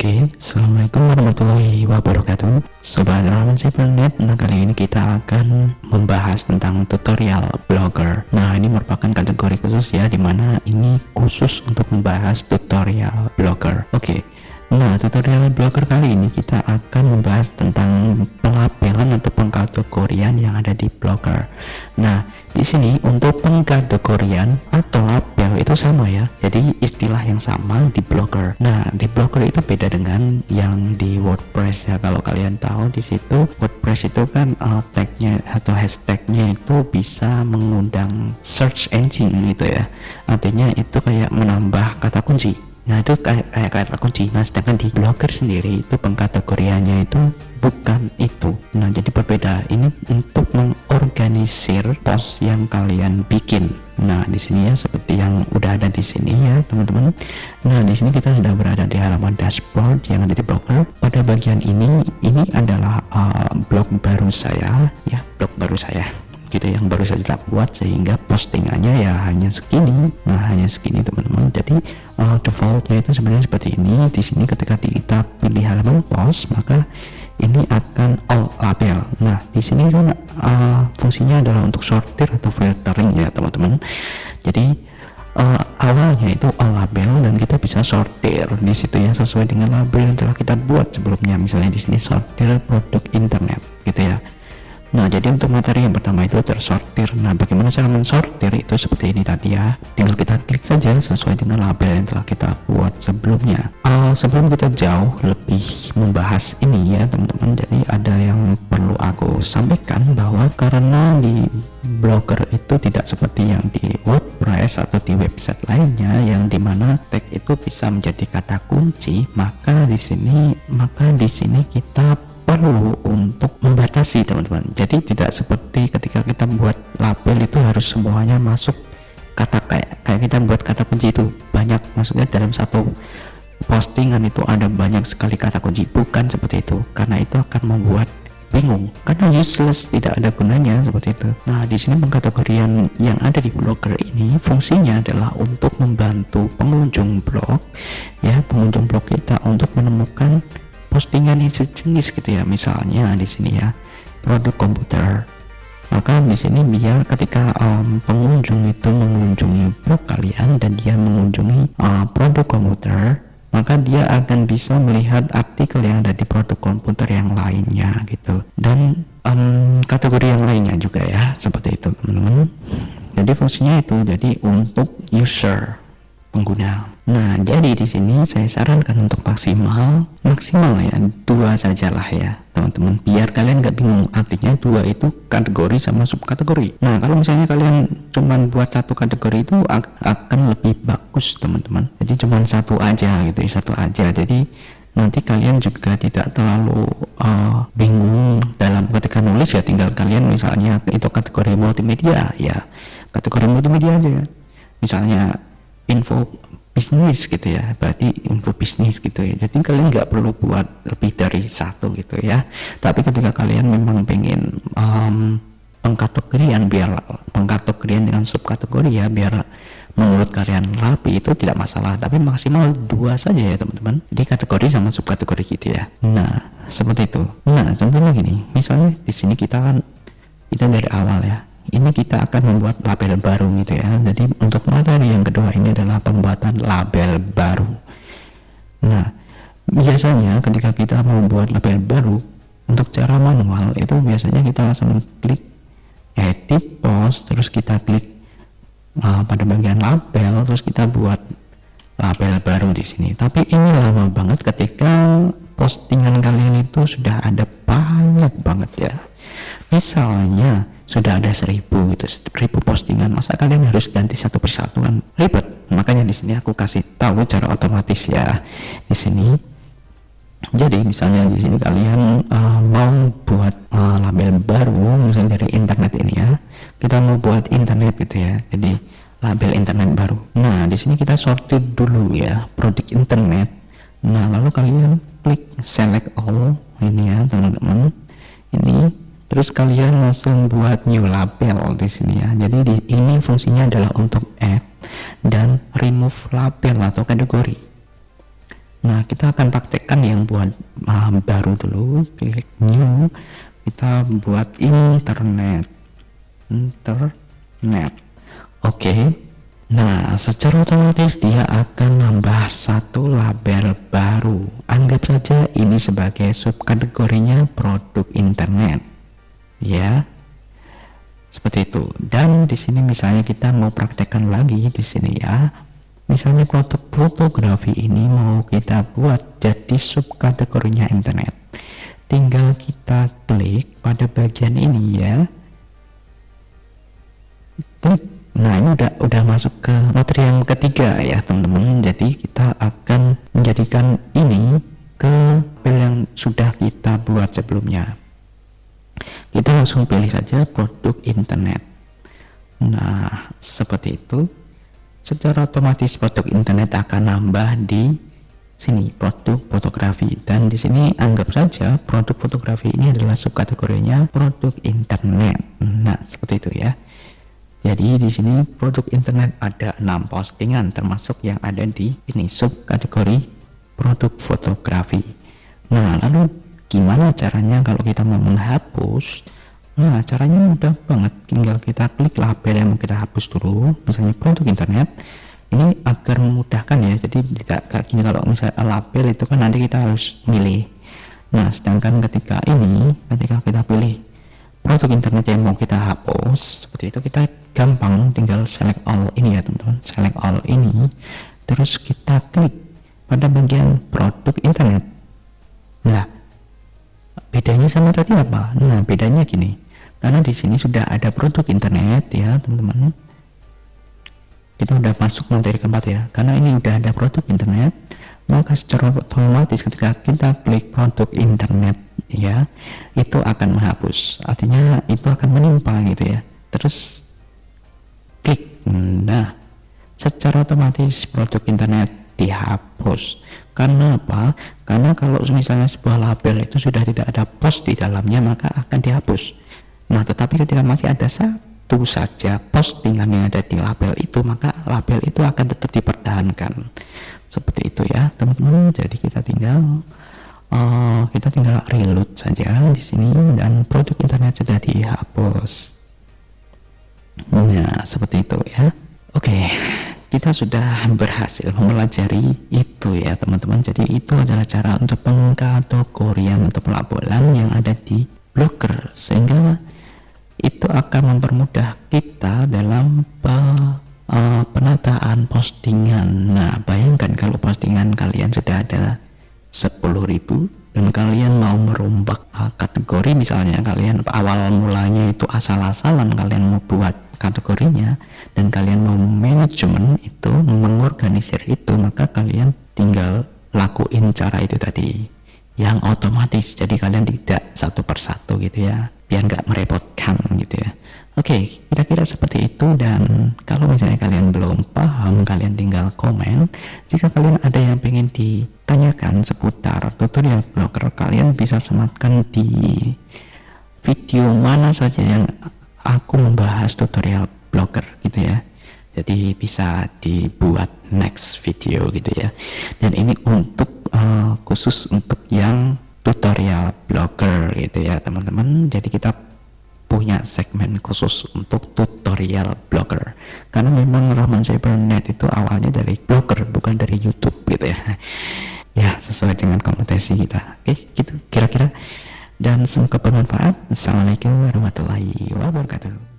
Oke, Assalamualaikum warahmatullahi wabarakatuh Sobat Rahman Cybernet. Nah, kali ini kita akan membahas tentang tutorial Blogger. Nah, ini merupakan kategori khusus ya, dimana ini khusus untuk membahas tutorial Blogger. Oke, nah tutorial Blogger kali ini kita akan membahas tentang pelabelan atau pengkategorian yang ada di Blogger. Nah, di sini untuk pengkategorian atau label itu sama ya, jadi istilah yang sama di Blogger. Nah, di Blogger itu beda dengan yang di WordPress ya. Kalau kalian tahu, di situ WordPress itu kan tagnya atau hashtagnya itu bisa mengundang search engine gitu ya, artinya itu kayak menambah kata kunci. Nah, itu kayak kata kunci. Nah, sedangkan di Blogger sendiri itu pengkategoriannya itu bukan itu. Nah, jadi berbeda. Ini untuk mengorganisir post yang kalian bikin. Nah, di sini ya seperti yang udah ada di sini ya, teman-teman. Nah, di sini kita sudah berada di halaman dashboard yang ada di Blogger. Pada bagian ini adalah blog baru saya ya, blog baru saya gitu, yang baru saja buat, sehingga postingannya ya hanya segini. Nah, hanya segini teman-teman. Jadi defaultnya itu sebenarnya seperti ini. Di sini ketika kita pilih halaman post, maka ini akan all label. Nah, di sini kan fungsinya adalah untuk sortir atau filtering ya teman-teman. Jadi awalnya itu all label dan kita bisa sortir di situ ya, sesuai dengan label yang telah kita buat sebelumnya. Misalnya di sini sortir produk internet gitu ya. Nah, jadi untuk materi yang pertama itu tersortir. Nah, bagaimana cara mensortir itu seperti ini tadi ya. Tinggal kita klik saja sesuai dengan label yang telah kita buat sebelumnya. Sebelum kita jauh lebih membahas ini ya teman-teman, jadi ada yang perlu aku sampaikan, bahwa karena di Blogger itu tidak seperti yang di WordPress atau di website lainnya yang dimana tag itu bisa menjadi kata kunci, maka di sini kita perlu untuk membatasi teman-teman. Jadi tidak seperti ketika kita buat label itu harus semuanya masuk kata kayak kita buat kata kunci itu banyak, maksudnya dalam satu postingan itu ada banyak sekali kata kunci. Bukan seperti itu, karena itu akan membuat bingung, karena useless, tidak ada gunanya seperti itu. Nah, di sini pengkategorian yang ada di Blogger ini fungsinya adalah untuk membantu pengunjung blog ya, pengunjung blog kita untuk menemukan postingan yang sejenis gitu ya. Misalnya di sini ya, produk komputer. Maka di sini biar ketika pengunjung itu mengunjungi blog kalian dan dia mengunjungi produk komputer, maka dia akan bisa melihat artikel yang ada di produk komputer yang lainnya gitu, dan kategori yang lainnya juga ya, seperti itu teman-teman. Jadi fungsinya itu jadi untuk user, pengguna. Nah, jadi di sini saya sarankan untuk maksimal ya 2 sajalah ya teman-teman, biar kalian nggak bingung. Artinya 2 itu kategori sama subkategori. Nah, kalau misalnya kalian cuman buat satu kategori itu akan lebih bagus teman-teman. Jadi cuman satu aja gitu, satu aja. Jadi nanti kalian juga tidak terlalu bingung dalam ketika nulis ya. Tinggal kalian misalnya itu kategori multimedia ya, kategori multimedia aja. Misalnya info bisnis gitu ya, berarti info bisnis gitu ya. Jadi kalian nggak perlu buat lebih dari satu gitu ya. Tapi ketika kalian memang pengen pengkategorian dengan subkategori ya, biar menurut kalian rapi, itu tidak masalah. Tapi maksimal 2 saja ya teman-teman. Jadi kategori sama subkategori gitu ya. Nah, seperti itu. Nah, contohnya gini, misalnya di sini kita dari awal ya, ini kita akan membuat label baru gitu ya. Jadi untuk materi yang kedua ini adalah pembuatan label baru. Nah, biasanya ketika kita membuat label baru, untuk cara manual itu biasanya kita langsung klik edit post, terus kita klik pada bagian label, terus kita buat label baru di sini. Tapi ini lama banget ketika postingan kalian itu sudah ada banyak banget ya. Misalnya sudah ada 1000 postingan, masa kalian harus ganti satu persatu, kan ribet. Makanya di sini aku kasih tahu cara otomatis ya di sini. Jadi misalnya di sini kalian mau buat label baru, misalnya dari internet ini ya, kita mau buat internet gitu ya, jadi label internet baru. Nah, di sini kita sortir dulu ya, produk internet. Nah, lalu kalian klik select all ini ya teman-teman, ini. Terus kalian langsung buat new label di sini ya. Jadi ini fungsinya adalah untuk add dan remove label atau kategori. Nah, kita akan praktekkan yang buat baru dulu. Klik new, kita buat internet. Oke. Nah, secara otomatis dia akan nambah satu label baru. Anggap saja ini sebagai subkategorinya produk internet. Ya. Seperti itu. Dan di sini misalnya kita mau praktekkan lagi di sini ya. Misalnya produk fotografi ini mau kita buat jadi subkategorinya internet. Tinggal kita klik pada bagian ini ya. Klik. Nah, ini udah masuk ke materi yang ketiga ya teman-teman. Jadi kita akan menjadikan ini ke file yang sudah kita buat sebelumnya. Kita langsung pilih saja produk internet. Nah, seperti itu. Secara otomatis produk internet akan nambah di sini produk fotografi, dan di sini anggap saja produk fotografi ini adalah subkategorinya produk internet. Nah, seperti itu ya. Jadi di sini produk internet ada 6 postingan termasuk yang ada di ini subkategori produk fotografi. Nah, lalu gimana caranya kalau kita mau menghapus? Nah, caranya mudah banget, tinggal kita klik label yang mau kita hapus dulu, misalnya produk internet. Ini agar memudahkan ya, jadi tidak kayak gini. Kalau misalnya label itu kan nanti kita harus milih. Nah, sedangkan ketika kita pilih produk internet yang mau kita hapus, seperti itu kita gampang tinggal select all ini ya teman-teman, select all ini, terus kita klik pada bagian produk internet. Nah, bedanya sama tadi apa? Nah, bedanya gini, karena di sini sudah ada produk internet ya teman-teman. Kita udah masuk materi keempat ya, karena ini udah ada produk internet, maka secara otomatis ketika kita klik produk internet ya, itu akan menghapus, artinya itu akan menimpa gitu ya. Terus klik, nah secara otomatis produk internet dihapus. Karena apa? Karena kalau misalnya sebuah label itu sudah tidak ada post di dalamnya, maka akan dihapus. Nah, tetapi ketika masih ada satu saja postingan yang ada di label itu, maka label itu akan tetap dipertahankan. Seperti itu ya teman-teman. Jadi kita tinggal reload saja di sini dan produk internet sudah dihapus. Nah, seperti itu ya. Oke, kita sudah berhasil mempelajari itu ya teman-teman. Jadi itu adalah cara untuk pengkategorian atau pelabelan yang ada di Blogger, sehingga itu akan mempermudah kita dalam penataan postingan. Nah, bayangkan kalau postingan kalian sudah ada 10.000 dan kalian mau merombak kategori, misalnya kalian awal mulanya itu asal-asalan kalian mau buat kategorinya dan kalian mau manajemen itu, mengorganisir itu, maka kalian tinggal lakuin cara itu tadi yang otomatis. Jadi kalian tidak satu persatu gitu ya, biar nggak merepotkan gitu ya. Oke, kira-kira seperti itu. Dan kalau misalnya kalian belum paham, kalian tinggal komen. Jika kalian ada yang pengen ditanyakan seputar tutorial Blogger, kalian bisa sematkan di video mana saja yang aku membahas tutorial Blogger gitu ya. Jadi bisa dibuat next video gitu ya. Dan ini untuk khusus untuk yang tutorial Blogger gitu ya teman-teman. Jadi kita punya segmen khusus untuk tutorial Blogger, karena memang Rahman Cybernet itu awalnya dari Blogger, bukan dari YouTube gitu ya. Ya, sesuai dengan kompetensi kita. Oke, gitu kira-kira. Dan semoga bermanfaat. Assalamualaikum warahmatullahi wabarakatuh.